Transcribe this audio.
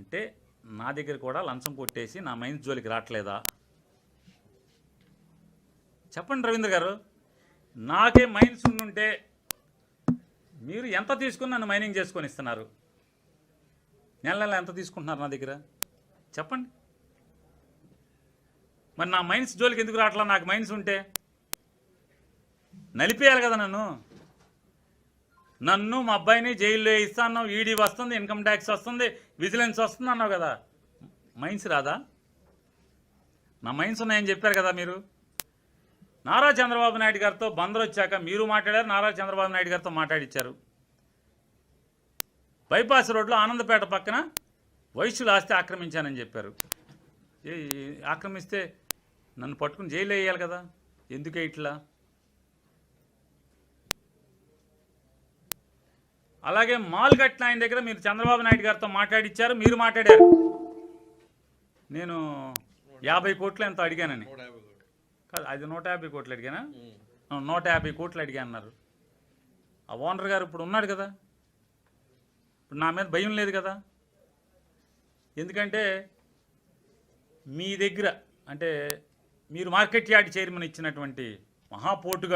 అంటే నా దగ్గర కూడా లంచం కొట్టేసి నా మైన్స్ జోలికి రావట్లేదా? చెప్పండి రవీంద్ర గారు. నాకే మైన్స్ ఉండుంటే మీరు ఎంత తీసుకుని నన్ను మైనింగ్ చేసుకొని ఇస్తున్నారు? నెల నెల ఎంత తీసుకుంటున్నారు నా దగ్గర? చెప్పండి. మరి నా మైన్స్ జోలికి ఎందుకు రావట్లా? నాకు మైన్స్ ఉంటే నలిపేయాలి కదా నన్ను మా అబ్బాయిని జైల్లో ఇస్తా అన్నావు. ఈడీ వస్తుంది, ఇన్కమ్ ట్యాక్స్ వస్తుంది, విజిలెన్స్ వస్తుంది అన్నావు కదా. మైన్స్ రాదా? నా మైన్స్ ఉన్నాయని చెప్పారు కదా మీరు. నారా చంద్రబాబు నాయుడు గారితో బందరు వచ్చాక మీరు మాట్లాడారు, నారా చంద్రబాబు నాయుడు గారితో మాట్లాడిచ్చారు. బైపాస్ రోడ్లో ఆనందపేట పక్కన వైశ్యుల ఆస్తి ఆక్రమించానని చెప్పారు. ఆక్రమిస్తే నన్ను పట్టుకుని జైల్లో వేయాలి కదా. ఎందుకే ఇట్లా? అలాగే మాల్ కట్టిన ఆయన దగ్గర మీరు చంద్రబాబు నాయుడు గారితో మాట్లాడిచ్చారు, మీరు మాట్లాడారు. నేను 50 కోట్లు ఎంత అడిగానని. కాదు, అది 150 కోట్లు అడిగానా? 150 కోట్లు అడిగా అన్నారు. ఆ ఓనర్ గారు ఇప్పుడు ఉన్నాడు కదా, ఇప్పుడు నా మీద భయం లేదు కదా. ఎందుకంటే మీ దగ్గర అంటే మీరు మార్కెట్ యార్డ్ చైర్మన్ ఇచ్చినటువంటి మహాపోటుగా